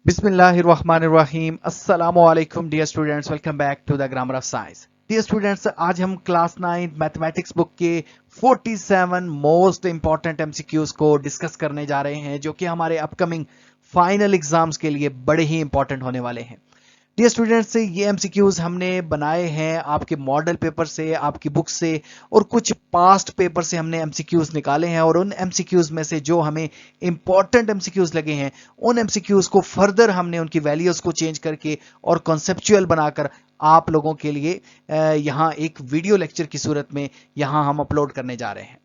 बिस्मिल्लाहिर्रहमानिर्रहीम अस्सलामुअलैकुम dear students, welcome back to the grammar of science. Dear students, आज हम क्लास 9 मैथमेटिक्स बुक के 47 मोस्ट इंपॉर्टेंट एमसीक्यूज को डिस्कस करने जा रहे हैं, जो कि हमारे अपकमिंग फाइनल एग्जाम्स के लिए बड़े ही इंपॉर्टेंट होने वाले हैं। डियर स्टूडेंट्स, ये एमसीक्यूज हमने बनाए हैं आपके मॉडल पेपर से, आपकी बुक से और कुछ पास्ट पेपर से हमने एमसीक्यूज निकाले हैं, और उन एमसीक्यूज में से जो हमें इंपॉर्टेंट एमसीक्यूज लगे हैं उन एमसीक्यूज को फर्दर हमने उनकी वैल्यूज को चेंज करके और कॉन्सेप्चुअल बनाकर आप लोगों के लिए यहाँ एक वीडियो लेक्चर की सूरत में यहाँ हम अपलोड करने जा रहे हैं।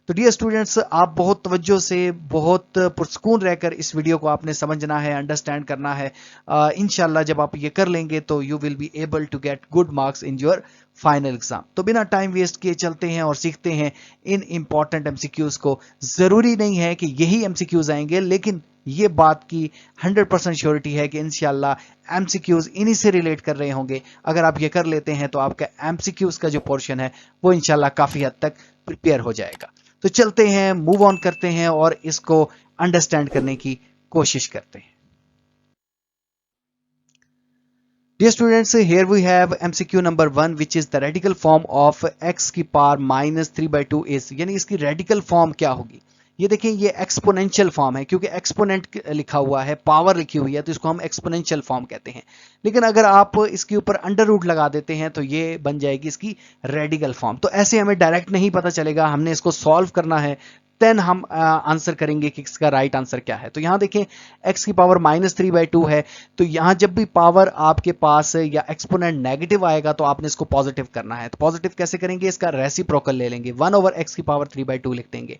तो डियर स्टूडेंट्स, आप बहुत तवज्जो से, बहुत पुरस्कून रहकर इस वीडियो को आपने समझना है, अंडरस्टैंड करना है। इंशाल्लाह जब आप ये कर लेंगे तो you will be able to get good marks in your final exam. तो बिना टाइम वेस्ट किए चलते हैं और सीखते हैं इन इंपॉर्टेंट एमसीक्यूज को। जरूरी नहीं है कि यही एमसीक्यूज आएंगे, लेकिन ये बात की 100% श्योरिटी है कि इंशाल्लाह एमसीक्यूज इन्हीं से रिलेट कर रहे होंगे। अगर आप ये कर लेते हैं तो आपका एमसीक्यूज का जो पोर्शन है वो इंशाल्लाह काफी हद तक प्रिपेयर हो जाएगा। तो चलते हैं, मूव ऑन करते हैं और इसको अंडरस्टैंड करने की कोशिश करते हैं। Dear students, here we have MCQ number 1, which is the radical form of x की पावर -3/2 is, यानी इसकी रेडिकल फॉर्म क्या होगी। ये देखें, ये एक्सपोनेंशियल फॉर्म है, क्योंकि एक्सपोनेंट लिखा हुआ है, पावर लिखी हुई है, तो इसको हम एक्सपोनेंशियल फॉर्म कहते हैं। लेकिन अगर आप इसके ऊपर अंडर रूट लगा देते हैं तो ये बन जाएगी इसकी रेडिकल फॉर्म। तो ऐसे हमें डायरेक्ट नहीं पता चलेगा, हमने इसको सॉल्व करना है, देन हम आंसर करेंगे कि इसका राइट आंसर क्या है। तो यहां देखें, x की पावर -3/2 है, तो यहां जब भी पावर आपके पास या एक्सपोनेंट नेगेटिव आएगा तो आपने इसको पॉजिटिव करना है। तो पॉजिटिव कैसे करेंगे, इसका रेसिप्रोकल ले लेंगे, 1/x की पावर 3/2 लिख देंगे।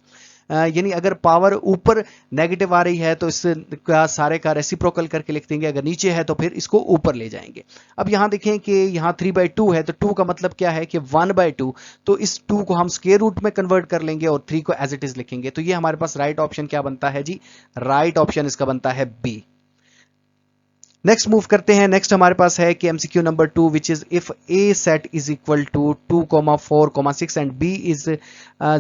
यानी अगर पावर ऊपर नेगेटिव आ रही है तो इसका सारे का रेसिप्रोकल करके लिख देंगे, अगर नीचे है तो फिर इसको ऊपर ले जाएंगे। अब यहां देखें कि यहां 3/2 है, तो 2 का मतलब क्या है कि 1/2, तो इस 2 को हम स्क्वायर रूट में कन्वर्ट कर लेंगे और 3 को एज इट इज लिखेंगे। तो ये हमारे पास राइट ऑप्शन क्या बनता है जी, राइट ऑप्शन इसका बनता है बी। नेक्स्ट मूव करते हैं। नेक्स्ट हमारे पास है कि MCQ number 2, which is if A set is equal to 2,4,6 and B is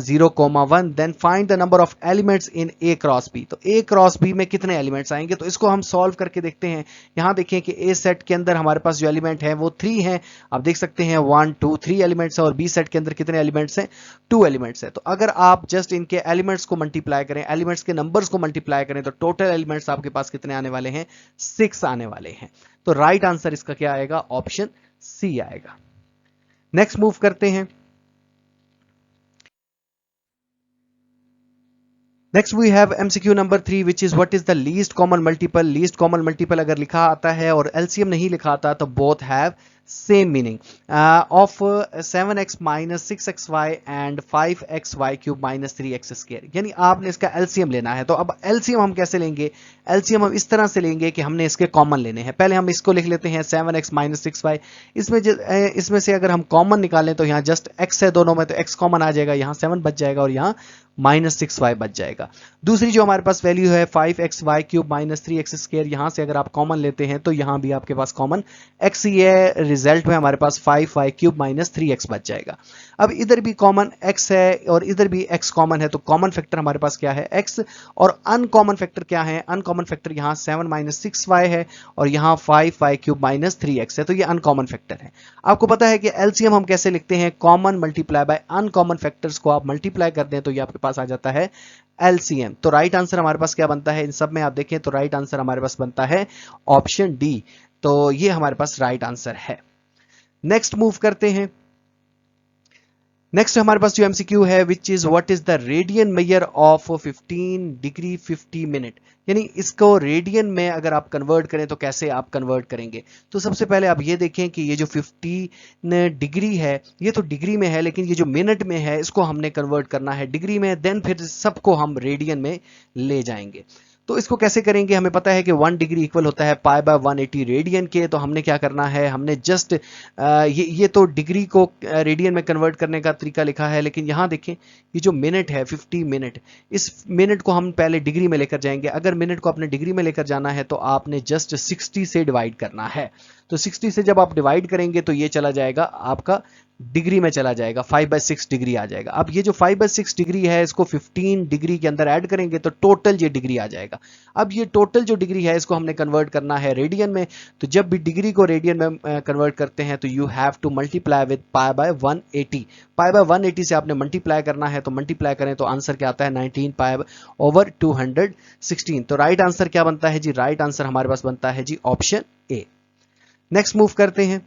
0,1, then find the number of elements in A cross B. तो ए क्रॉस बी में कितने एलिमेंट्स आएंगे, तो इसको हम सॉल्व करके देखते हैं। यहां देखें कि ए सेट के अंदर हमारे पास जो एलिमेंट है वो 3 है, आप देख सकते हैं 1 2 3 एलिमेंट्स है, और बी सेट के अंदर कितने एलिमेंट्स हैं, 2 एलिमेंट्स है। तो अगर आप जस्ट इनके एलिमेंट्स को मल्टीप्लाई करें, एलिमेंट्स के नंबर्स को मल्टीप्लाई करें, तो टोटल एलिमेंट्स आपके पास कितने आने वाले हैं, 6 आने वाले हैं। तो राइट आंसर इसका क्या आएगा, ऑप्शन सी आएगा। नेक्स्ट मूव करते हैं। Next we have MCQ number 3, which is what is the least common multiple. Least common multiple अगर लिखा आता है और एलसीएम नहीं लिखा आता तो both have same meaning of 7x - 6xy and 5xy cube - 3x square, यानी आपने इसका एलसीएम लेना है। तो अब एलसीएम हम कैसे लेंगे, एलसीएम हम इस तरह से लेंगे कि हमने इसके कॉमन लेने हैं। पहले हम इसको लिख लेते हैं 7x - 6y, इसमें से अगर हम कॉमन निकालें तो यहाँ जस्ट x है दोनों में, तो x कॉमन आ जाएगा, यहाँ 7 बच जाएगा और यहाँ -6y बच जाएगा। दूसरी जो हमारे पास वैल्यू है 5xy क्यूब - 3x स्क्वायर, यहां से अगर आप कॉमन लेते हैं तो यहां भी आपके पास कॉमन x ही है, रिजल्ट में हमारे पास 5y क्यूब - 3x बच जाएगा। अब इधर भी कॉमन x है और इधर भी x कॉमन है, तो कॉमन फैक्टर हमारे पास क्या है, x, और अनकॉमन फैक्टर क्या है, अनकॉमन फैक्टर यहां 7 - 6y है और यहां 5y क्यूब - 3x है, तो ये अनकॉमन फैक्टर है। आपको पता है कि एलसीएम हम कैसे लिखते हैं, common multiply by uncommon factors को आप मल्टीप्लाई कर दें तो ये आपके पास आ जाता है एलसीएम। तो राइट आंसर हमारे पास क्या बनता है, इन सब में आप देखें तो राइट आंसर हमारे पास बनता है ऑप्शन डी। तो ये हमारे पास राइट आंसर है। नेक्स्ट मूव करते हैं। नेक्स्ट हमारे पास जो एमसीक्यू है, which is what is the radian measure of 15 degree 50 minute, यानी इसको रेडियन में अगर आप कन्वर्ट करें तो कैसे आप कन्वर्ट करेंगे। तो सबसे पहले आप ये देखें कि ये जो 15 डिग्री है ये तो डिग्री में है, लेकिन ये जो मिनट में है इसको हमने कन्वर्ट करना है डिग्री में, देन फिर सबको हम रेडियन में ले जाएंगे। तो इसको कैसे करेंगे, हमें पता है कि 1 डिग्री इक्वल होता है π/180 रेडियन के। तो हमने क्या करना है, हमने जस्ट ये तो डिग्री को रेडियन में कन्वर्ट करने का तरीका लिखा है, लेकिन यहां देखें ये जो मिनट है 50 मिनट, इस मिनट को हम पहले डिग्री में लेकर जाएंगे। अगर मिनट को अपने डिग्री में लेकर जाना है तो आपने जस्ट 60 से डिवाइड करना है। तो 60 से जब आप डिवाइड करेंगे तो ये चला जाएगा आपका डिग्री में चला जाएगा, 5/6 डिग्री आ जाएगा। अब ये जो 5/6 डिग्री है इसको 15 डिग्री के अंदर ऐड करेंगे तो टोटल ये डिग्री आ जाएगा। अब ये टोटल जो डिग्री है इसको हमने कन्वर्ट करना है रेडियन में, तो जब भी डिग्री को रेडियन में कन्वर्ट करते हैं तो you have to multiply with pi by 180। Pi by 180 से आपने मल्टीप्लाई करना है, तो मल्टीप्लाई करें तो आंसर क्या आता है 19 पाई ओवर 216। तो राइट आंसर क्या बनता है जी, राइट आंसर हमारे पास बनता है जी ऑप्शन ए। नेक्स्ट मूव करते हैं।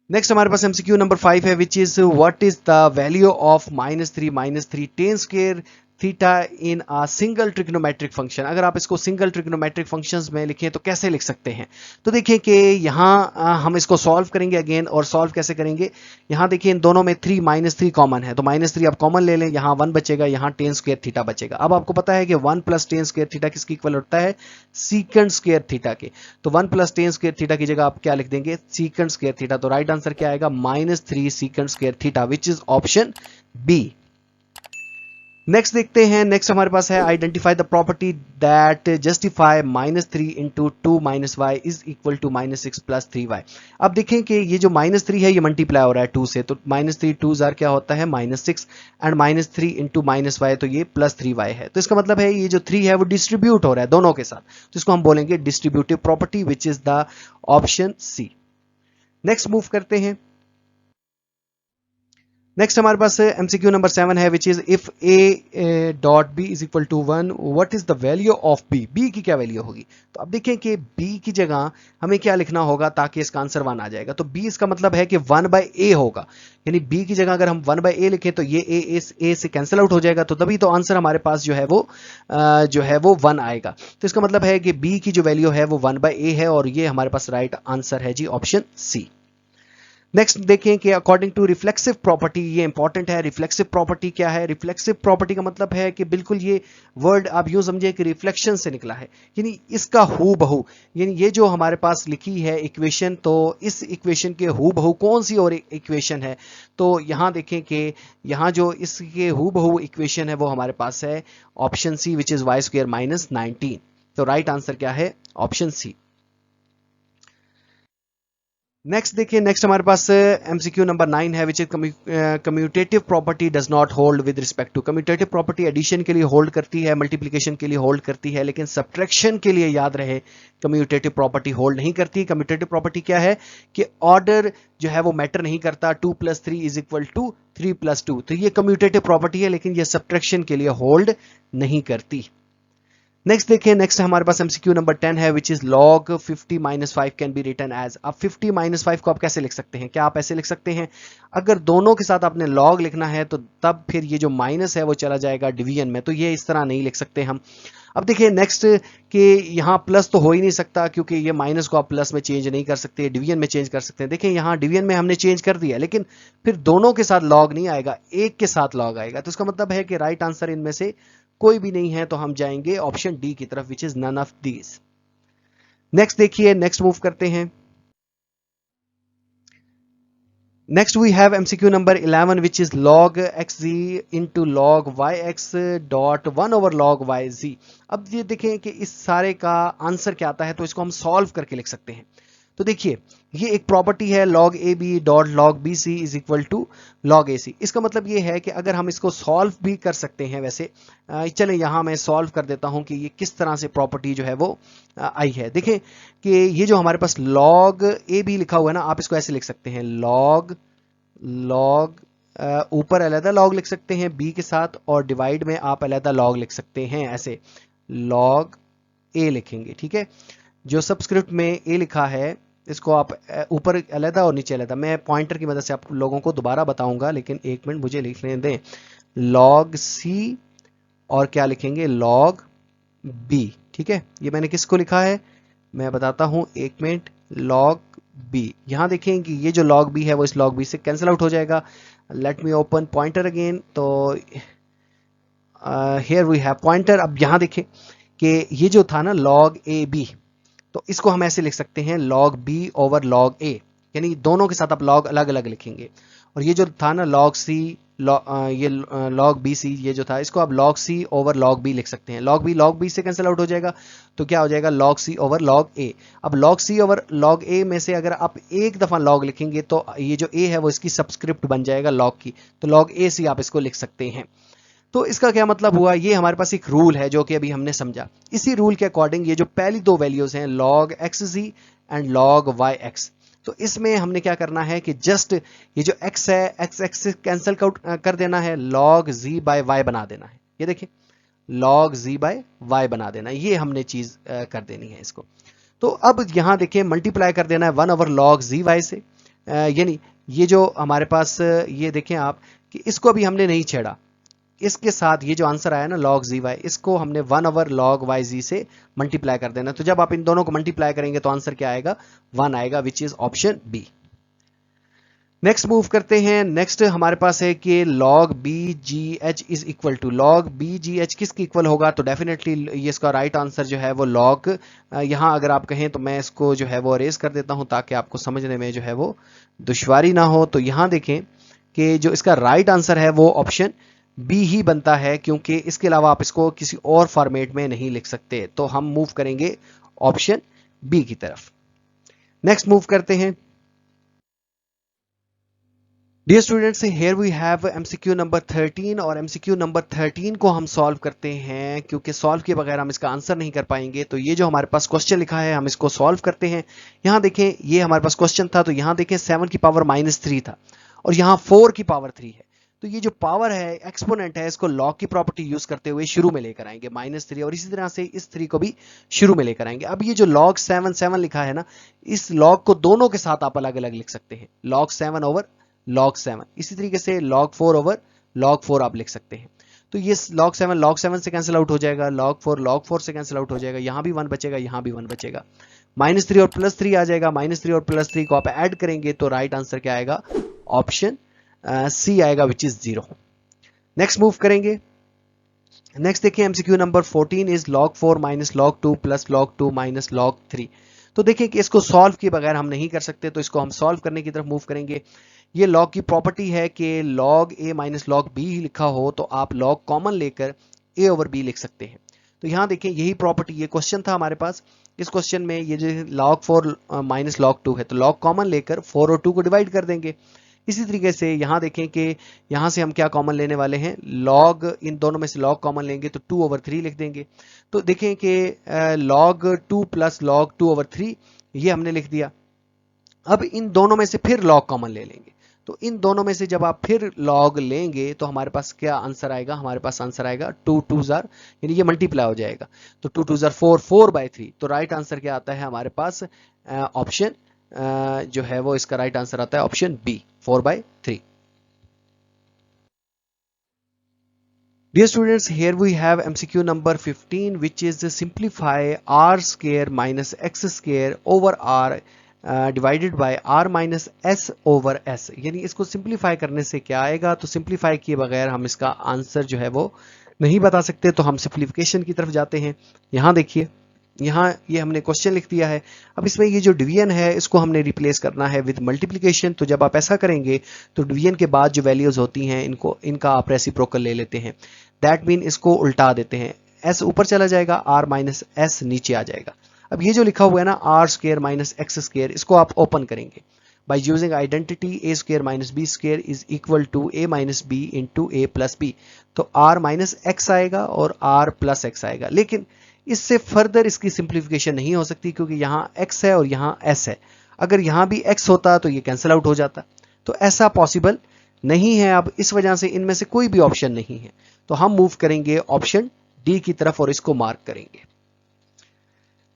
नेक्स्ट हमारे पास एमसीक्यू नंबर 5 है, which is what is the value of -3 tan square theta in a single trigonometric function. अगर आप इसको सिंगल ट्रिग्नोमेट्रिक फंक्शंस में लिखें तो कैसे लिख सकते हैं, तो देखिए कि यहाँ हम इसको सॉल्व करेंगे अगेन, और सॉल्व कैसे करेंगे, यहाँ देखिए इन दोनों में 3 -3 कॉमन है, तो -3 आप कॉमन ले लें, यहाँ 1 बचेगा, यहाँ tan स्क्वायर थीटा बचेगा। अब आपको पता है कि 1 + tan स्क्वायर थीटा किसकी इक्वल होता है, सीकेंड स्क्वायर थीटा के, तो 1 + tan स्क्वायर थीटा की जगह आप क्या लिख देंगे, सीकेंड स्क्वायर थीटा। तो राइट आंसर क्या आएगा, -3 secant square theta, which is option B. Next देखते हैं। नेक्स्ट हमारे पास है identify the property that justify -3 into 2 - y is equal to -6 + 3y। अब देखें कि ये जो -3 है ये मल्टीप्लाई हो रहा है 2 से, तो -3 2 जार क्या होता है -6, एंड -3 इंटू -y तो ये +3y है। तो इसका मतलब है ये जो 3 है वो डिस्ट्रीब्यूट हो रहा है दोनों के साथ, तो इसको हम बोलेंगे distributive property, which is the option C. Next move करते हैं। नेक्स्ट हमारे पास एमसीक्यू नंबर 7 है, which is if a dot b is equal to 1 what is the value of b। b की क्या वैल्यू होगी, तो अब देखें कि b की जगह हमें क्या लिखना होगा ताकि इसका आंसर 1 आ जाएगा। तो b इसका मतलब है कि 1/a होगा, यानी b की जगह अगर हम 1/a लिखें तो ये a से कैंसिल आउट हो जाएगा, तो तभी तो आंसर हमारे पास जो है वो 1 आएगा। तो इसका मतलब है कि b की जो वैल्यू है वो 1/a है, और ये हमारे पास राइट आंसर है जी ऑप्शन सी। नेक्स्ट देखें कि अकॉर्डिंग टू रिफ्लेक्सिव प्रॉपर्टी, ये इंपॉर्टेंट है। रिफ्लेक्सिव प्रॉपर्टी क्या है, रिफ्लेक्सिव प्रॉपर्टी का मतलब है कि बिल्कुल ये वर्ड आप यूं समझिए कि रिफ्लेक्शन से निकला है, यानी इसका हूबहू, यानी ये जो हमारे पास लिखी है इक्वेशन, तो इस इक्वेशन के हूबहू कौन सी और इक्वेशन है, तो यहां देखें कि यहां जो इसके हूबहू इक्वेशन है वो हमारे पास है option C, which is y² - 19। तो राइट आंसर क्या है, ऑप्शन सी। नेक्स्ट देखिए, नेक्स्ट हमारे पास एमसीक्यू नंबर 9 है, which is commutative property does not hold with respect to. Commutative property addition के लिए होल्ड करती है, मल्टीप्लिकेशन के लिए होल्ड करती है, लेकिन सब्ट्रैक्शन के लिए याद रहे कम्यूटेटिव प्रॉपर्टी होल्ड नहीं करती। कम्यूटेटिव प्रॉपर्टी क्या है कि ऑर्डर जो है वो मैटर नहीं करता, 2 + 3 इज इक्वल टू 3 + 2, तो ये कम्यूटेटिव प्रॉपर्टी है, लेकिन ये सब्ट्रैक्शन के लिए होल्ड नहीं करती। नेक्स्ट देखिए, नेक्स्ट हमारे पास एमसीक्यू नंबर 10 है, which is log 50 - 5 can be written as. अब 50 - 5 को आप कैसे लिख सकते हैं, क्या आप ऐसे लिख सकते हैं, अगर दोनों के साथ आपने log लिखना है तो तब फिर ये जो माइनस है वो चला जाएगा डिवीजन में, तो ये इस तरह नहीं लिख सकते हम। अब देखिए नेक्स्ट कि यहाँ प्लस तो हो ही नहीं सकता, क्योंकि ये माइनस को आप प्लस में चेंज नहीं कर सकते, डिवीजन में चेंज कर सकते हैं। देखिए यहाँ डिवीजन में हमने चेंज कर दिया, लेकिन फिर दोनों के साथ log नहीं आएगा, एक के साथ log आएगा, तो इसका मतलब है कि राइट आंसर इनमें से कोई भी नहीं है, तो हम जाएंगे ऑप्शन डी की तरफ, which is none of these. Next देखिए, नेक्स्ट मूव करते हैं। Next we have MCQ number 11, which is log xz into log yx dot 1/log yz। अब ये देखें कि इस सारे का आंसर क्या आता है, तो इसको हम सॉल्व करके लिख सकते हैं। तो देखिए ये एक प्रॉपर्टी है log ab dot log bc is equal to log ac। इसका मतलब ये है कि अगर हम इसको सॉल्व भी कर सकते हैं, वैसे चलें यहाँ मैं सॉल्व कर देता हूँ कि ये किस तरह से प्रॉपर्टी जो है वो आई है। देखें कि ये जो हमारे पास log ab लिखा हुआ है ना, आप इसको ऐसे लिख सकते हैं log ऊपर अलग log लिख सकते हैं b के साथ, और डिवाइड में आप अलग log लिख सकते हैं, ऐसे log a लिखेंगे, ठीक है। जो सबस्क्रिप्ट में a लिखा है इसको आप ऊपर अलहदा और नीचे अलहदा, मैं पॉइंटर की मदद से आप लोगों को दोबारा बताऊंगा, लेकिन एक मिनट मुझे लिखने दें। log c और क्या लिखेंगे, log b, ठीक है। ये मैंने किसको लिखा है मैं बताता हूं, एक मिनट। log b, यहां देखें कि ये जो log b है वो इस log b से कैंसिल आउट हो जाएगा। Let me open pointer again, तो हियर वी हैव पॉइंटर। अब यहां देखें कि ये जो था ना log a b, तो इसको हम ऐसे लिख सकते हैं log b over log a, यानी दोनों के साथ आप log अलग अलग लिखेंगे। और ये जो था ना log c ये log bc ये जो था, इसको आप log c over log b लिख सकते हैं। log b से कैंसिल आउट हो जाएगा, तो क्या हो जाएगा log c over log a। अब log c over log a में से अगर आप एक दफा log लिखेंगे तो ये जो a है वो इसकी सबस्क्रिप्ट बन जाएगा log की, तो log a c आप इसको लिख सकते हैं। तो इसका क्या मतलब हुआ, ये हमारे पास एक रूल है जो कि अभी हमने समझा। इसी रूल के अकॉर्डिंग ये जो पहली दो वैल्यूज हैं log xz and log yx, तो इसमें हमने क्या करना है कि जस्ट ये जो x है x से कैंसिल कर देना है, log z बाय y बना देना है। ये देखिए log z बाय y बना देना है, ये हमने चीज कर देनी है इसको। तो अब यहां देखिए मल्टीप्लाई कर देना है 1 ओवर log zy से, यानी ये जो हमारे पास ये देखें आप कि इसको अभी हमने नहीं छेड़ा, इसके साथ ये जो आंसर आया ना log zy, इसको हमने 1 ओवर log yz से मल्टीप्लाई कर देना। तो जब आप इन दोनों को मल्टीप्लाई करेंगे तो आंसर क्या आएगा, 1 आएगा, which is option B. Next move करते हैं। नेक्स्ट हमारे पास है कि log bgh is equal to, log bgh किसके इक्वल होगा, तो डेफिनेटली ये इसका राइट आंसर जो है वो log, यहां अगर आप कहें तो मैं इसको जो है वो अरेज कर देता हूं ताकि आपको समझने में जो है वो दुश्वारी ना हो। तो यहां देखें कि जो इसका राइट आंसर है वो ऑप्शन बी ही बनता है, क्योंकि इसके अलावा आप इसको किसी और फॉर्मेट में नहीं लिख सकते। तो हम मूव करेंगे ऑप्शन बी की तरफ। नेक्स्ट मूव करते हैं। Dear students, here we have MCQ number 13, और एमसीक्यू नंबर 13 को हम सॉल्व करते हैं, क्योंकि सॉल्व के बगैर हम इसका आंसर नहीं कर पाएंगे। तो ये जो हमारे पास क्वेश्चन लिखा है हम इसको सॉल्व करते हैं। यहां देखें ये हमारे पास क्वेश्चन था, तो यहां देखें 7 की पावर -3 था और यहां 4 की पावर 3 है। तो ये जो पावर है, एक्सपोनेंट है, इसको लॉग की प्रॉपर्टी यूज करते हुए शुरू में लेकर आएंगे -3, और इसी तरह से इस 3 को भी शुरू में लेकर आएंगे। अब ये जो log 7 लिखा है ना, इस log को दोनों के साथ आप अलग अलग लिख सकते हैं, log 7 ओवर log 7। इसी तरीके से log 4 ओवर log 4 आप लिख सकते हैं। तो ये log 7 से कैंसिल आउट हो जाएगा, log 4 से कैंसिल आउट हो जाएगा, यहां भी 1 बचेगा, यहां भी 1 बचेगा, -3 और +3 आ जाएगा। -3 और +3 को आप ऐड करेंगे तो राइट आंसर क्या आएगा, ऑप्शन सी आएगा, विच इज 0। नेक्स्ट मूव करेंगे। नेक्स्ट देखिए MCQ number 14 is log 4 minus log 2 plus log 2 minus log 3। तो देखिए कि इसको सॉल्व किए बगैर हम नहीं कर सकते, तो इसको हम सॉल्व करने की तरफ मूव करेंगे। ये log की प्रॉपर्टी है कि log a minus log b ही लिखा हो तो आप log कॉमन लेकर a ओवर b लिख सकते हैं। तो यहां देखिए यही प्रॉपर्टी, ये क्वेश्चन था हमारे पास। इस क्वेश्चन में ये जो log 4 माइनस log 2 है, तो log कॉमन लेकर 4 और 2 को डिवाइड कर देंगे। इसी तरीके से यहां देखें कि यहां से हम क्या कॉमन लेने वाले हैं, log, इन दोनों में से log कॉमन लेंगे तो 2 ओवर 3 लिख देंगे। तो देखें कि log 2 प्लस log 2 ओवर 3 ये हमने लिख दिया। अब इन दोनों में से फिर log कॉमन ले लेंगे, तो इन दोनों में से जब आप फिर log लेंगे तो हमारे पास क्या आंसर आएगा, हमारे पास आंसर आएगा 2 2s यानी ये मल्टीप्लाई हो जाएगा, तो 2 2s 4, 4/3। तो राइट आंसर क्या आता है हमारे पास, ऑप्शन जो है वो इसका राइट आंसर आता है option B, 4/3। Dear students, here we have MCQ number 15, which is simplify r square minus x square over r divided by r minus s over s। यानी इसको सिंप्लीफाई करने से क्या आएगा, तो सिंप्लीफाई किए बगैर हम इसका आंसर जो है वो नहीं बता सकते, तो हम सिंप्लीफिकेशन की तरफ जाते हैं। यहाँ देखिए, यहाँ ये हमने क्वेश्चन लिख दिया है। अब इसमें ये जो डिवीजन है इसको हमने रिप्लेस करना है विद मल्टीप्लिकेशन। तो जब आप ऐसा करेंगे तो डिवीजन के बाद जो वैल्यूज होती हैं इनका आप रेसिप्रोकल ले लेते हैं। दैट मीन इसको उल्टा देते हैं, s ऊपर चला जाएगा, r माइनस s नीचे आ जाएगा। अब ये जो लिखा हुआ है ना r square minus x square, इसको आप ओपन करेंगे by using identity a square minus b square is equal to a minus b into a plus b। तो r माइनस x आएगा और r प्लस x आएगा, लेकिन इससे फर्दर इसकी सिंप्लीफिकेशन नहीं हो सकती क्योंकि यहाँ x है और यहाँ s है। अगर यहाँ भी x होता तो ये कैंसिल आउट हो जाता, तो ऐसा पॉसिबल नहीं है। अब इस वजह से इनमें से कोई भी ऑप्शन नहीं है, तो हम मूव करेंगे ऑप्शन डी की तरफ और इसको मार्क करेंगे।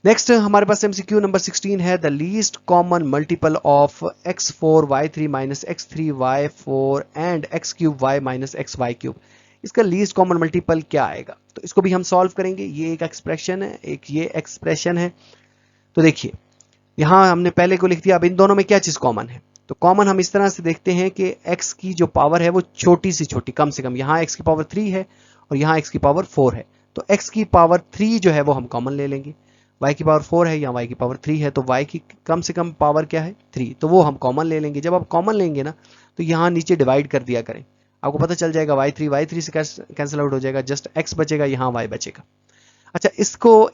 नेक्स्ट हमारे पास एमसीक्यू नंबर 16 है, the least common multiple of x4 y3 minus x3 y4 and x3 y minus xy3। इसका लीस्ट कॉमन मल्टीपल क्या आएगा, तो इसको भी हम सॉल्व करेंगे। ये एक एक्सप्रेशन है, एक ये एक्सप्रेशन है। तो देखिए यहां हमने पहले को लिख दिया। अब इन दोनों में क्या चीज कॉमन है, तो कॉमन हम इस तरह से देखते हैं कि x की जो पावर है वो छोटी से छोटी, कम से कम, यहाँ x की पावर 3 है और यहाँ x की पावर 4 है, तो x की पावर 3 जो है वो हम कॉमन ले लेंगे। y की पावर 4 है, यहाँ y की पावर 3 है, तो y की कम से कम पावर क्या है 3, तो वो हम कॉमन ले लेंगे। जब आप कॉमन लेंगे ना तो यहाँ नीचे डिवाइड कर दिया करें, आपको पता चल जाएगा y3 से कैंसिल आउट हो जाएगा, जस्ट x बचेगा, यहाँ y बचेगा। अच्छा,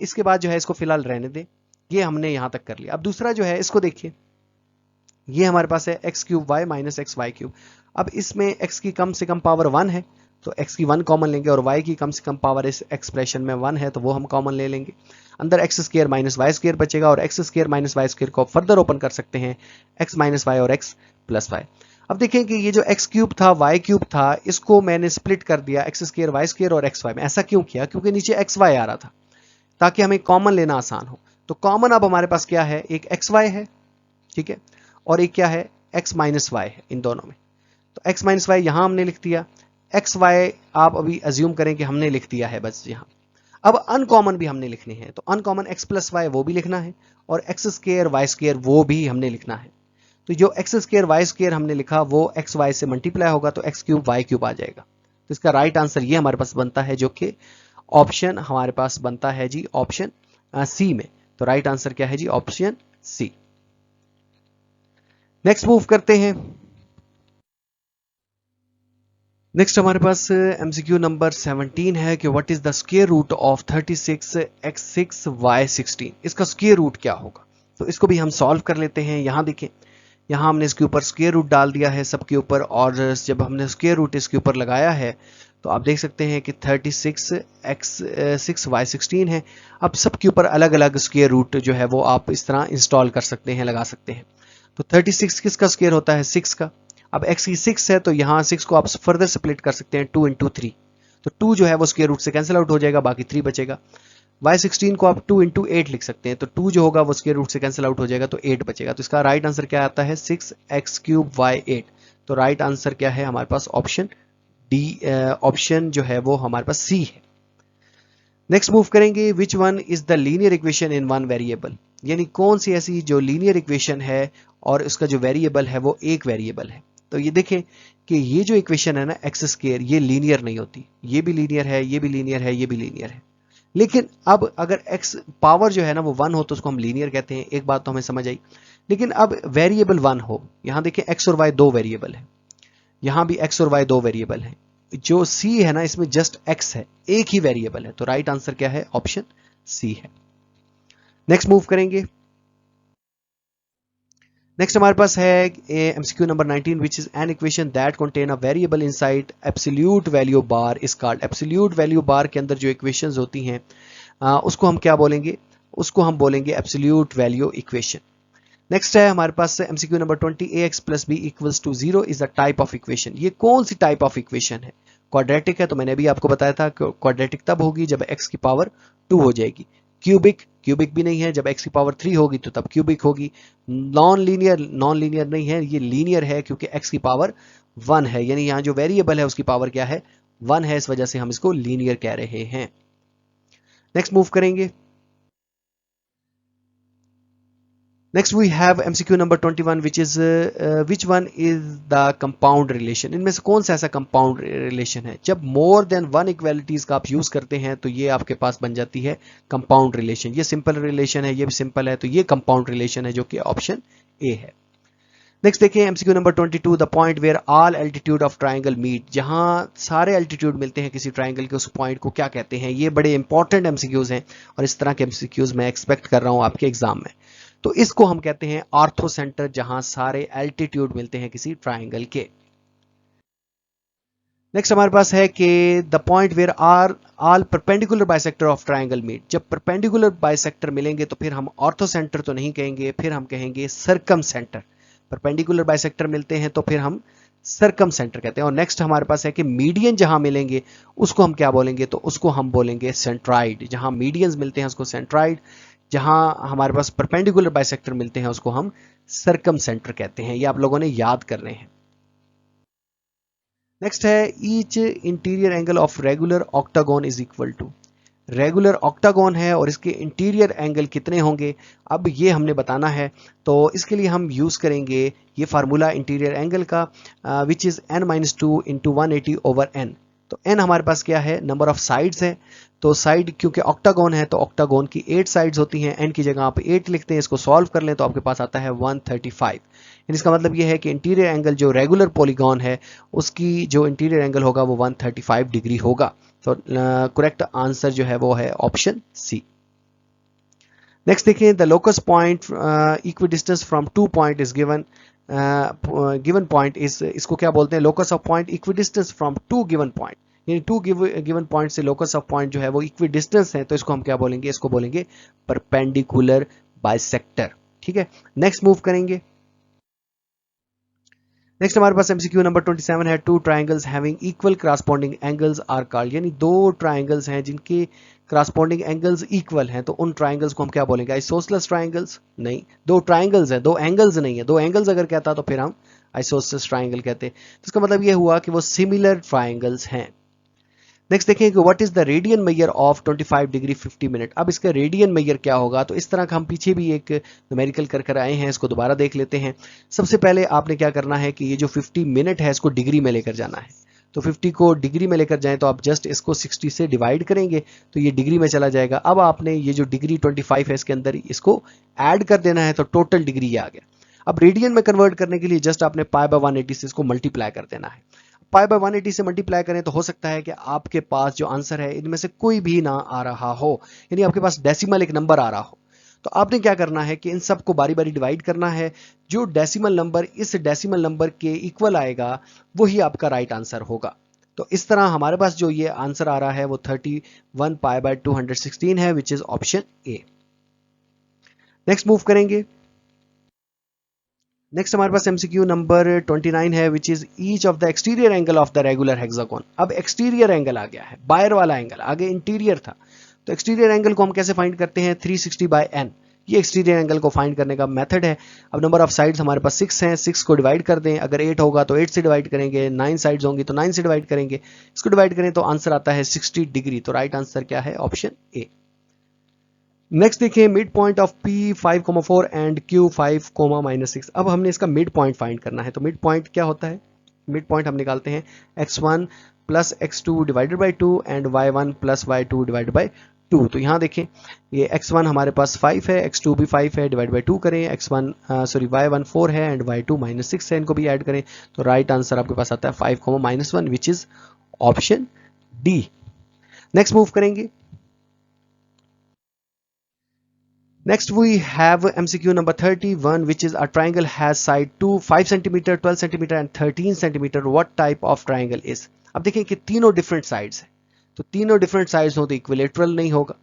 इसके बाद जो है इसको फिलहाल रहने दें, ये हमने यहां तक कर लिया। अब दूसरा जो है इसको देखिए, ये हमारे पास है x cube y minus x y cube. अब इसमें x की कम से कम पावर 1 है तो x की 1 कॉमन लेंगे, और y की कम से कम पावर इस एक्सप्रेशन में 1 है तो वो हम कॉमन ले लेंगे। अंदर x square minus y square बचेगा, और x square minus y square को फर्दर ओपन कर सकते हैं, x माइनस वाई और x प्लस वाई। अब देखें कि ये जो x क्यूब था y क्यूब था, इसको मैंने स्प्लिट कर दिया एक्स स्क्वायर वाई स्क्वायर और एक्स वाई में। ऐसा क्यों किया? क्योंकि नीचे एक्स वाई आ रहा था, ताकि हमें कॉमन लेना आसान हो। तो कॉमन अब हमारे पास क्या है, एक एक्स वाई है, ठीक है, और एक क्या है, एक्स माइनस वाई है इन दोनों में। तो एक्स माइनस वाई यहां हमने लिख दिया, एक्स वाई आप अभी अज्यूम करें कि हमने लिख दिया है बस यहां। अब अनकॉमन भी हमने लिखने हैं, तो अनकॉमन एक्स प्लस वाई वो भी लिखना है, और एक्स स्क्वायर वाई स्क्वायर वो भी हमने लिखना है। तो जो एक्स स्क्वायर वाई स्क्वायर हमने लिखा वो एक्स वाई से मल्टीप्लाई होगा, तो एक्स क्यूब वाई क्यूब आ जाएगा। तो इसका राइट आंसर ये हमारे पास बनता है, जो कि ऑप्शन हमारे पास बनता है जी ऑप्शन सी में। तो राइट आंसर क्या है जी, ऑप्शन सी। नेक्स्ट मूव करते हैं। नेक्स्ट हमारे पास एमसीक्यू नंबर 17 है कि what is the square root of 36x6y16। इसका स्क्वायर रूट क्या होगा, तो इसको भी हम सॉल्व कर लेते हैं। यहां देखें, यहां हमने इसके ऊपर स्क्वायर रूट डाल दिया है सबके ऊपर, और जब हमने स्क्वायर रूट इसके ऊपर लगाया है तो आप देख सकते हैं कि 36x6y16 है। अब सबके ऊपर अलग अलग स्क्वायर रूट जो है वो आप इस तरह इंस्टॉल कर सकते हैं, लगा सकते हैं। तो 36 किसका स्क्वायर होता है, 6 का। अब x की 6 है तो यहाँ 6 को आप फर्दर स्प्लिट कर सकते हैं 2 इंटू 3, तो 2 जो है वो स्क्वायर रूट से कैंसिल आउट हो जाएगा, बाकी 3 बचेगा। y16 को आप 2 इंटू 8 लिख सकते हैं, तो 2 जो होगा वो स्क्वायर रूट से कैंसिल आउट हो जाएगा, तो 8 बचेगा। तो इसका राइट आंसर क्या आता है, 6x क्यूब y8। तो राइट आंसर क्या है हमारे पास, ऑप्शन डी, ऑप्शन जो है वो हमारे पास सी है। नेक्स्ट मूव करेंगे, विच one is the linear equation in one variable, यानी कौन सी ऐसी जो लीनियर इक्वेशन है और उसका जो वेरिएबल है वो एक वेरिएबल है। तो ये देखें कि ये जो इक्वेशन है ना एक्स स्क्वायर, ये लीनियर नहीं होती, ये भी लीनियर है, ये भी लीनियर है, ये भी लीनियर है। लेकिन अब अगर x पावर जो है ना वो 1 हो तो उसको हम लीनियर कहते हैं, एक बात तो हमें समझ आई। लेकिन अब वेरिएबल 1 हो, यहां देखें x और y दो वेरिएबल है, यहां भी x और y दो वेरिएबल है, जो c है ना इसमें जस्ट x है, एक ही वेरिएबल है। तो राइट आंसर क्या है, ऑप्शन सी है। नेक्स्ट मूव करेंगे। नेक्स्ट हमारे पास है MCQ number 19, which is an equation that contain a variable inside absolute value bar is called. Absolute value bar के अंदर जो इक्वेशंस होती हैं उसको हम क्या बोलेंगे, उसको हम बोलेंगे एब्सोल्यूट वैल्यू इक्वेशन। नेक्स्ट है हमारे पास MCQ number 20, ax plus B equals to 0 is a type of equation. ये कौन सी टाइप ऑफ इक्वेशन है, क्वाड्रेटिक है, तो मैंने अभी आपको बताया था क्वाड्रेटिक तब होगी जब x की पावर 2 हो जाएगी। क्यूबिक भी नहीं है, जब x की पावर 3 होगी तो तब क्यूबिक होगी। नॉन लीनियर नहीं है, ये लीनियर है क्योंकि x की पावर 1 है, यानी यहाँ जो वेरिएबल है उसकी पावर क्या है, 1 है, इस वजह से हम इसको लीनियर कह रहे हैं। नेक्स्ट मूव करेंगे। Next we have MCQ number 21, which is which one is the compound relation. इनमें से कौन सा ऐसा कंपाउंड रिलेशन है, जब मोर देन वन इक्वालिटीज का आप यूज करते हैं तो ये आपके पास बन जाती है कंपाउंड रिलेशन। ये सिंपल रिलेशन है, ये भी सिंपल है, तो ये कंपाउंड रिलेशन है जो कि ऑप्शन ए है। नेक्स्ट देखिए MCQ number 22, the point where all altitude of triangle meet. जहां सारे एल्टीट्यूड मिलते हैं किसी ट्राइंगल के, उस पॉइंट को क्या कहते हैं। ये बड़े इंपॉर्टेंट एमसीक्यूज हैं और इस तरह के एमसीक्यूज मैं एक्सपेक्ट कर रहा हूं आपके एग्जाम में। तो इसको हम कहते हैं ऑर्थो सेंटर, जहां सारे एल्टीट्यूड मिलते हैं किसी ट्राइंगल के। नेक्स्ट हमारे पास है कि the point where are all perpendicular bisector of triangle meet. जब परपेंडिकुलर बाइसेक्टर मिलेंगे तो फिर हम ऑर्थो सेंटर तो नहीं कहेंगे, फिर हम कहेंगे सर्कम सेंटर। परपेंडिकुलर बाइसेक्टर मिलते हैं तो फिर हम सर्कम सेंटर कहते हैं। और नेक्स्ट हमारे पास है कि मीडियन जहां मिलेंगे उसको हम क्या बोलेंगे, तो उसको हम बोलेंगे सेंट्राइड। जहां मीडियंस मिलते हैं उसको सेंट्राइड, जहां हमारे पास परपेंडिकुलर बाइसेक्टर मिलते हैं उसको हम सर्कम सेंटर कहते हैं। ये आप लोगों ने याद करने हैं। नेक्स्ट है each interior angle of regular octagon is equal to. Regular octagon है और इसके इंटीरियर एंगल कितने होंगे, अब ये हमने बताना है। तो इसके लिए हम यूज करेंगे ये फार्मूला इंटीरियर एंगल का, which is n-2 into 180 over n। तो n हमारे पास क्या है, नंबर ऑफ साइड्स है। तो साइड क्योंकि ऑक्टागोन है तो ऑक्टागोन की 8 साइड्स होती हैं, n की जगह आप 8 लिखते हैं, इसको सॉल्व कर लें तो आपके पास आता है 135। इसका मतलब ये है कि इंटीरियर एंगल जो रेगुलर पॉलीगॉन है उसकी जो इंटीरियर एंगल होगा वो 135 डिग्री होगा। तो करेक्ट आंसर जो है वो है ऑप्शन सी। नेक्स्ट देखिए, the locus point equidistance from 2 point is given. Given point is, इसको क्या बोलते हैं, locus of point equidistance from 2 given point, यानी 2 गिवन पॉइंट से लोकस ऑफ पॉइंट जो है वो इक्विडिस्टेंस है, तो इसको हम क्या बोलेंगे, इसको बोलेंगे परपेंडिकुलर बाइसेक्टर। ठीक है, नेक्स्ट मूव करेंगे। नेक्स्ट हमारे पास एमसीक्यू नंबर 27 है, two triangles having equal corresponding angles are called, यानी दो ट्राइंगल्स हैं जिनके करस्पॉन्डिंग एंगल्स इक्वल हैं, तो उन ट्राइंगल्स को हम क्या बोलेंगे, आइसोसेलेस ट्राइंगल्स नहीं, दो ट्राइंगल्स हैं, दो एंगल्स नहीं है, दो एंगल्स अगर कहता तो फिर हम आइसोसेलेस ट्राइंगल कहते। तो इसका मतलब ये हुआ कि वो सिमिलर ट्राइंगल्स हैं। नेक्स्ट देखें कि what is the radian measure of 25 degree 50 minute. अब इसका रेडियन मेजर क्या होगा, तो इस तरह का हम पीछे भी एक न्यूमेरिकल कर आए हैं, इसको दोबारा देख लेते हैं। सबसे पहले आपने क्या करना है कि ये जो 50 मिनट है इसको डिग्री में लेकर जाना है। तो 50 को डिग्री में लेकर जाएं तो आप जस्ट इसको 60 से डिवाइड करेंगे तो ये डिग्री में चला जाएगा। अब आपने ये जो डिग्री 25 है इसके अंदर इसको ऐड कर देना है, तो टोटल डिग्री ये आ गया। अब रेडियन में कन्वर्ट करने के लिए जस्ट आपने पाई बाय 180 से इसको मल्टीप्लाई कर देना है। पाई बाय 180 से मल्टीप्लाई करें तो हो सकता है कि आपके पास जो आंसर है इनमें से कोई भी ना आ रहा हो, यानी आपके पास डेसिमल एक नंबर आ रहा हो। तो आपने क्या करना है कि इन सबको बारी बारी डिवाइड करना है, जो डेसिमल नंबर इस डेसिमल नंबर के इक्वल आएगा वही आपका राइट आंसर होगा। तो इस तरह हमारे पास जो ये आंसर आ रहा है वो 31 पाई बाय 216 है, which is option A. Next move करेंगे। नेक्स्ट हमारे पास एमसीक्यू नंबर 29 है, which is each of the exterior angle of the regular hexagon. अब एक्सटीरियर एंगल आ गया है, बाहर वाला एंगल, आगे इंटीरियर था। तो एक्सटीरियर एंगल को हम कैसे फाइंड करते हैं, 360 बाय n, ये एक्सटीरियर एंगल को फाइंड करने का मेथड है। अब नंबर ऑफ साइड्स हमारे पास 6 हैं, 6 को डिवाइड कर दें, अगर 8 होगा तो 8 से डिवाइड करेंगे, 9 साइड्स होंगी तो 9 से डिवाइड करेंगे, इसको डिवाइड करें तो आंसर आता है 60 डिग्री। तो राइट आंसर क्या है, ऑप्शन ए। नेक्स्ट देखिए, mid point of P 5,4 and Q 5,-6। अब हमने इसका मिड पॉइंट फाइंड करना है। तो मिड पॉइंट क्या होता है, मिड पॉइंट हम निकालते हैं x1 plus x2 divided by 2 and y1 plus y2 divided by 2। तो यहाँ देखें ये x1 हमारे पास 5 है, x2 भी 5 है, डिवाइड बाई 2 करें, y1 4 है एंड y2 -6 है, इनको भी ऐड करें तो राइट आंसर आपके पास आता है 5,-1 विच is option D. Next move करेंगे। Next we have MCQ number 31, which is a triangle has side 5 cm, 12 cm and 13 cm. What type of triangle is? अब देखिए कि तीनों डिफरेंट साइड्स हैं, तो तीनों डिफरेंट साइड्स हो तो इक्विलेटरल नहीं होगा,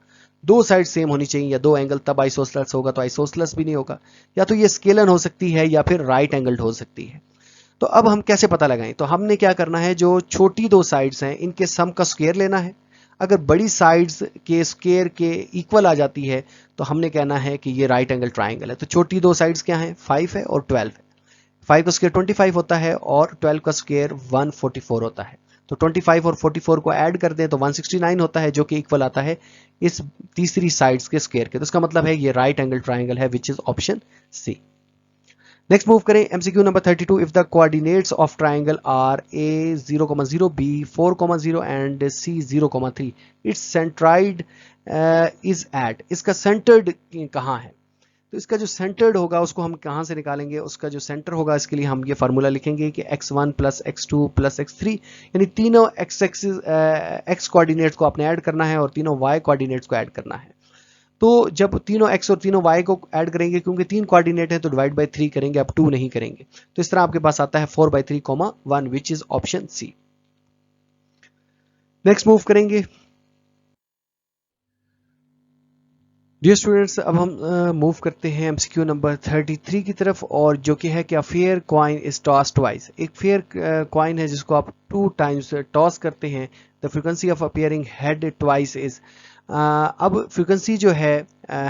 दो साइड सेम होनी चाहिए या दो एंगल तब आइसोसेलेस होगा, तो आइसोसेलेस भी नहीं होगा, या तो ये स्केलन हो सकती है या फिर राइट एंगल्ड हो सकती है। तो अब हम कैसे पता लगाएं, तो हमने क्या करना है, जो छोटी दो साइड्स हैं इनके सम का स्क्वायर लेना है। अगर बड़ी साइड्स के स्क्वायर के इक्वल आ जाती है तो हमने कहना है कि ये राइट एंगल ट्राइंगल है। तो छोटी दो साइड्स क्या हैं, 5 है और 12 है। 5 का स्क्वायर 25 होता है और 12 का स्क्वायर 144 होता है। तो 25 और 44 को ऐड कर दें तो 169 होता है, जो कि इक्वल आता है इस तीसरी साइड्स के स्क्वायर के। तो इसका मतलब है ये राइट एंगल ट्राइंगल है, which is option C. Next move करें, MCQ number 32, if the coordinates of triangle are a 0,0 b 4,0 and c 0,3, it's centroid is at, इसका सेंटर्ड कहाँ है। तो इसका जो सेंटर्ड होगा उसको हम कहाँ से निकालेंगे, उसका जो सेंटर होगा इसके लिए हम ये फार्मूला लिखेंगे कि x1 plus x2 plus x3, यानी तीनों x कोऑर्डिनेट्स को आपने ऐड करना है और तीनों y कोऑर्डिनेट्स को ऐड करना है। तो जब तीनों x और तीनों y को ऐड करेंगे, क्योंकि 3 कोऑर्डिनेट है तो डिवाइड बाय 3 करेंगे, अब 2 नहीं करेंगे, तो इस तरह आपके पास आता है 4/3, 1 which is option C. Next move करेंगे। डियर स्टूडेंट्स, अब हम मूव करते हैं एमसीक्यू नंबर 33 की तरफ, और जो कि है कि a fair coin is toss twice. एक फेयर कॉइन है जिसको आप 2 टाइम्स टॉस करते हैं, the frequency of appearing head twice is. अब फ्रीक्वेंसी जो है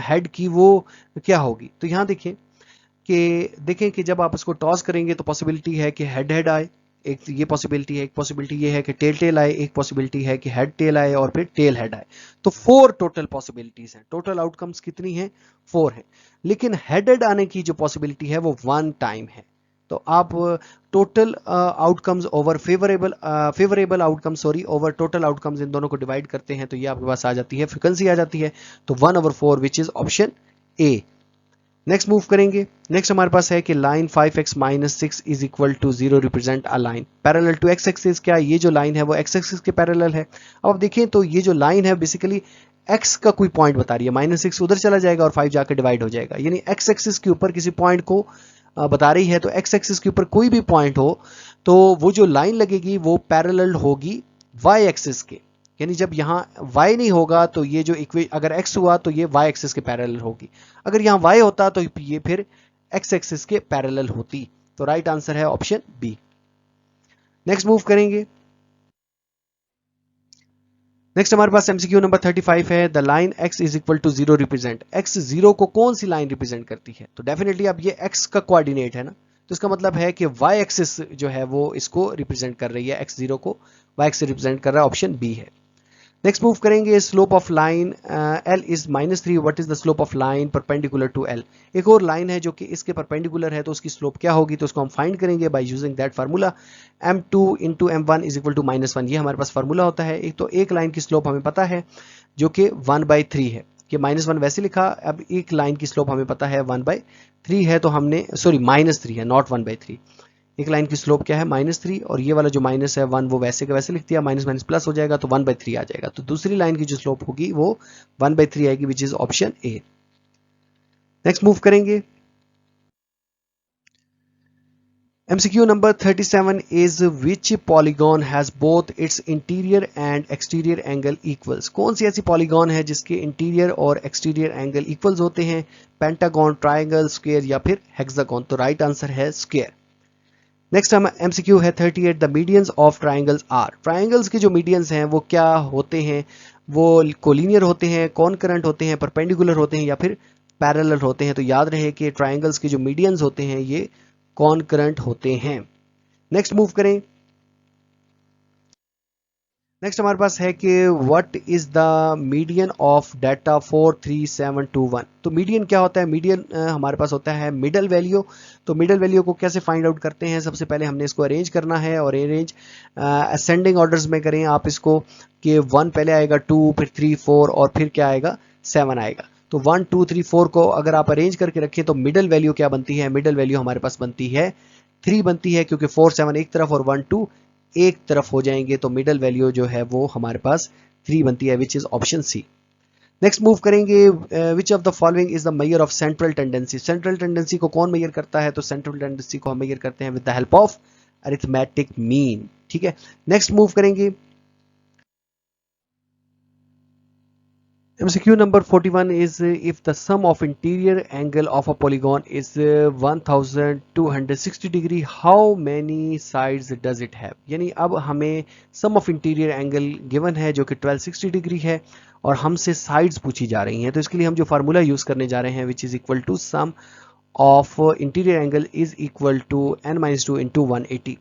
हेड की वो क्या होगी, तो यहाँ देखें कि जब आप इसको टॉस करेंगे तो पॉसिबिलिटी है कि हेड हेड आए, एक ये पॉसिबिलिटी है, एक पॉसिबिलिटी ये है कि टेल टेल आए, एक पॉसिबिलिटी है कि हेड टेल आए और फिर टेल हेड आए। तो 4 टोटल पॉसिबिलिटीज हैं, टोटल आउटकम्स कितनी हैं, 4 हैं, लेकिन हेड हेड आने की जो पॉसिबिलिटी है वो 1 टाइम है, तो आप total outcomes over favourable outcomes over total outcomes in दोनों को डिवाइड करते हैं तो ये आपके पास आ जाती है फ्रीक्वेंसी आ जाती है, तो 1/4 which is option A. Next move करेंगे। नेक्स्ट हमारे पास है कि line 5x minus 6 is equal to 0 represent a line parallel to x axis. क्या ये जो लाइन है वो x एक्सिस के पैरेलल है? अब आप देखें तो ये जो लाइन है बेसिकली x का कोई पॉइंट बता रही है, -6 उधर चला जाएगा और 5 जाकर डिवाइड हो जाएगा, यानी x एक्सिस के ऊपर किसी पॉइंट को बता रही है। तो x एक्सिस के ऊपर कोई भी पॉइंट हो तो वो जो लाइन लगेगी वो पैरेलल होगी y एक्सिस के, यानी जब यहाँ y नहीं होगा तो ये जो अगर x हुआ तो ये y एक्सिस के पैरेलल होगी, अगर यहाँ y होता तो ये फिर x एक्सिस के पैरेलल होती। तो राइट आंसर है ऑप्शन बी। नेक्स्ट मूव करेंगे। नेक्स्ट हमारे पास एमसीक्यू नंबर 35 है, the line x is equal to 0 represent. x 0 को कौन सी लाइन रिप्रेजेंट करती है? तो डेफिनेटली अब ये x का कोऑर्डिनेट है ना, तो इसका मतलब है कि y एक्सिस जो है वो इसको रिप्रेजेंट कर रही है, x 0 को y एक्सिस रिप्रेजेंट कर रहा है, ऑप्शन बी है। नेक्स्ट मूव करेंगे। Slope of line L is -3, what is the slope of line perpendicular to L। एक और लाइन है जो कि इसके परपेंडिकुलर है तो उसकी स्लोप क्या होगी, तो उसको हम फाइंड करेंगे by using that formula m2 into m1 is equal to -1। ये हमारे पास फार्मूला होता है। एक तो एक लाइन की स्लोप हमें पता है जो कि 1/3 है, कि -1 वैसे लिखा, अब एक लाइन की स्लोप हमें पता है 1/3 है, तो हमने -3 है, नॉट 1/3। एक लाइन की स्लोप क्या है -3, और ये वाला जो माइनस है 1 वो वैसे का वैसे लिख दिया, माइनस माइनस प्लस हो जाएगा तो 1/3 आ जाएगा, तो दूसरी लाइन की जो स्लोप होगी वो 1/3 आएगी विच is option A. Next move करेंगे। MCQ number 37 is which polygon has both it's interior and exterior angle equals. कौन सी ऐसी पॉलीगॉन है जिसके इंटीरियर और एक्सटीरियर एंगल इक्वल्स होते हैं? पेंटागन, ट्राइंगल, स्क्वायर या फिर हेक्सागन। तो राइट आंसर है स्क्वायर। नेक्स्ट हम MCQ है 38, the medians of triangles are. Triangles के जो मीडियंस हैं वो क्या होते हैं? वो कोलिनियर होते हैं, कॉन्करेंट होते हैं, परपेंडिकुलर होते हैं या फिर पैरेलल होते हैं। तो याद रहे कि ट्राइंगल्स के जो मीडियंस होते हैं ये कॉन्करेंट होते हैं। नेक्स्ट मूव करें। नेक्स्ट हमारे पास है कि what is the median of data 43721। तो मीडियन क्या होता है? मीडियन हमारे पास होता है मिडल वैल्यू। तो मिडल वैल्यू को कैसे फाइंड आउट करते हैं? सबसे पहले हमने इसको अरेंज करना है, और अरेंज असेंडिंग ऑर्डर्स में करें आप इसको, कि 1 पहले आएगा, 2 फिर 3 4 और फिर क्या आएगा 7 आएगा। तो 1 2 3 4 को अगर आप अरेंज करके रखें तो मिडल वैल्यू क्या बनती है? मिडल वैल्यू हमारे पास बनती है 3 बनती है, क्योंकि 4 7 एक तरफ और 1 2 एक तरफ हो जाएंगे, तो मिडल वैल्यू जो है वो हमारे पास 3 बनती है, which is option C. Next move करेंगे। Which of the following is the measure of central tendency. Central tendency को कौन मेजर करता है? तो सेंट्रल टेंडेंसी को हम मेजर करते हैं with the help of arithmetic mean. ठीक है, नेक्स्ट मूव करेंगे। MCQ number 41 is if the sum of interior angle of a polygon is 1260 degree, how many sides does it have। यानी अब हमें sum of interior angle given है जो कि 1260 degree है, और हमसे sides पूछी जा रही हैं, तो इसके लिए हम जो फार्मूला यूज करने जा रहे हैं which is equal to sum of interior angle is equal to n-2 into 180।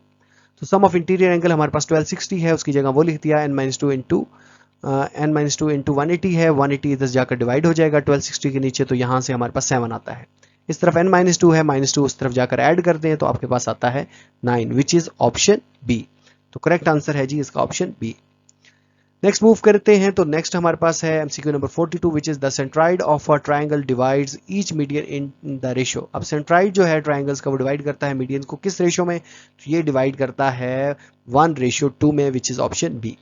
तो sum of interior angle हमारे पास 1260 है, उसकी जगह वो लिख दिया n-2 into n-2 इंटू 180 है, 180 इधर जाकर डिवाइड हो जाएगा 1260 के नीचे, तो यहाँ से हमारे पास 7 आता है। इस तरफ n-2 है, -2 उस तरफ जाकर ऐड कर दें तो आपके पास आता है 9, विच इज ऑप्शन बी। तो करेक्ट आंसर है जी इसका ऑप्शन बी। नेक्स्ट मूव करते हैं। तो नेक्स्ट हमारे पास है MCQ number 42 which is the centroid of a triangle divides each median in the ratio. अब सेंट्राइड जो है ट्राइंगल्स का वो डिवाइड करता है मीडियन को किस रेशियो में? तो ये डिवाइड करता है 1:2 में, which is option B.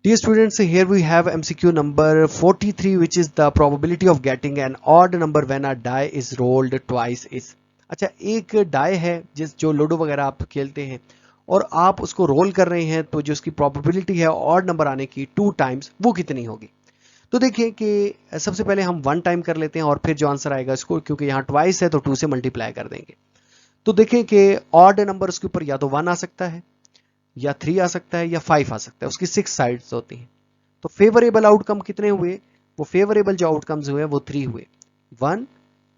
Dear students, here we have MCQ number 43 which is the probability of getting an odd number when a die is rolled twice is। अच्छा, एक डाई है जो लूडो वगैरह आप खेलते हैं और आप उसको रोल कर रहे हैं, तो जो उसकी प्रोबेबिलिटी है ऑड नंबर आने की 2 टाइम्स, वो कितनी होगी? तो देखिए कि सबसे पहले हम 1 टाइम कर लेते हैं और फिर जो आंसर आएगा इसको, क्योंकि यहाँ ट्वाइस है तो 2 से मल्टीप्लाई कर देंगे। तो देखें कि ऑड नंबर उसके ऊपर या तो 1 आ सकता है, या 3 आ सकता है, या 5 आ सकता है, उसकी 6 साइड्स होती हैं। तो फेवरेबल आउटकम कितने हुए? वो फेवरेबल जो आउटकम्स हुए वो 3 हुए, 1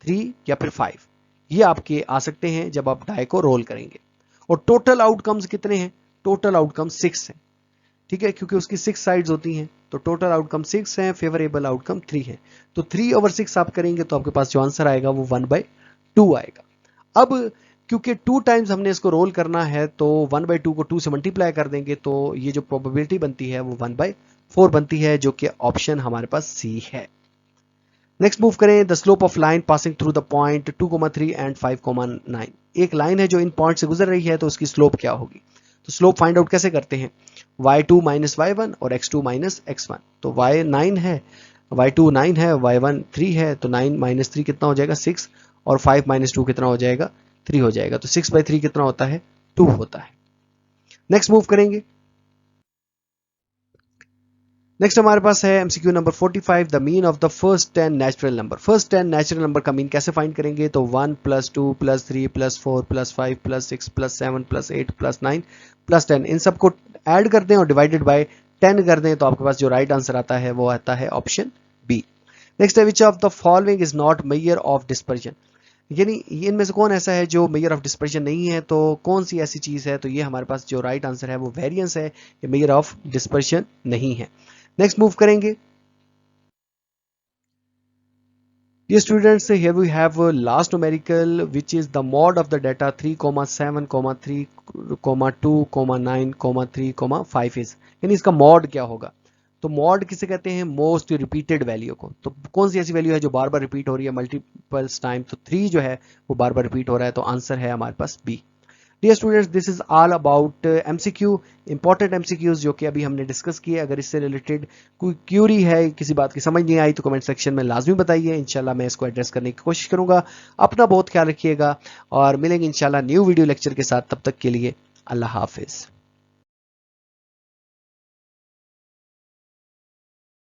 3 या फिर 5, ये आपके आ सकते हैं जब आप डाई को रोल करेंगे। और टोटल आउटकम्स कितने हैं? टोटल आउटकम 6 है, ठीक है, क्योंकि उसकी 6 साइड्स होती हैं, तो टोटल आउटकम 6 है, फेवरेबल आउटकम 3 है। तो 3/6 आप करेंगे तो आपके पास जो आंसर आएगा वो 1/2 2 आएगा। अब क्योंकि 2 टाइम्स हमने इसको रोल करना है तो 1/2 को 2 से मल्टीप्लाई कर देंगे तो ये जो प्रोबेबिलिटी बनती है वो 1/4 बनती है, जो कि ऑप्शन हमारे पास सी है। नेक्स्ट मूव करें, the slope of line passing through the point 2,3 and 5,9। एक लाइन है जो इन पॉइंट से गुजर रही है तो उसकी स्लोप क्या होगी। तो स्लोप फाइंड आउट कैसे करते हैं, y2 माइनस y1 और x2 माइनस x1। तो y9 है, y2 9 है, y1 3 है, तो 9 माइनस 3 कितना हो जाएगा 6, और 5 माइनस 2 कितना हो जाएगा 3 हो जाएगा। तो 6/3 कितना होता है 2 होता है। नेक्स्ट मूव करेंगे, नेक्स्ट हमारे पास है MCQ number 45, the mean of the first 10 natural number. First 10 natural number का मीन कैसे फाइंड करेंगे, तो 1 + 2 + 3 + 4 + 5 + 6 + 7 + 8 + 9 + 10, इन सबको ऐड कर दें और डिवाइडेड बाय 10 कर दें तो आपके पास जो राइट आंसर आता है वो आता है ऑप्शन बी। नेक्स्ट है, which of the following is not measure of dispersion, यानी इनमें से कौन ऐसा है जो मेजर ऑफ डिस्पर्जन नहीं है, तो कौन सी ऐसी चीज है, तो ये हमारे पास जो राइट आंसर है वो वेरिएंस है, ये मेजर ऑफ डिस्पर्जन नहीं है। नेक्स्ट मूव करेंगे, Dear students, here we have last numerical which is the mod of the data 3, 7, 3, 2, 9, 3, 5 is, यानी इसका mod क्या होगा। तो mod किसे कहते हैं, मोस्ट रिपीटेड वैल्यू को। तो कौन सी ऐसी वैल्यू है जो बार बार रिपीट हो रही है मल्टीपल्स टाइम, तो 3 जो है वो बार बार रिपीट हो रहा है, तो आंसर है हमारे पास B. Dear students, this is all about MCQ, important MCQs जो कि अभी हमने डिस्कस किए। अगर इससे रिलेटेड कोई क्यूरी है, किसी बात की समझ नहीं आई तो कमेंट सेक्शन में लाजमी बताइए, इंशाल्लाह मैं इसको एड्रेस करने की कोशिश करूंगा। अपना बहुत ख्याल रखिएगा और मिलेंगे इंशाल्लाह न्यू वीडियो लेक्चर के साथ, तब तक के लिए अल्लाह हाफिज।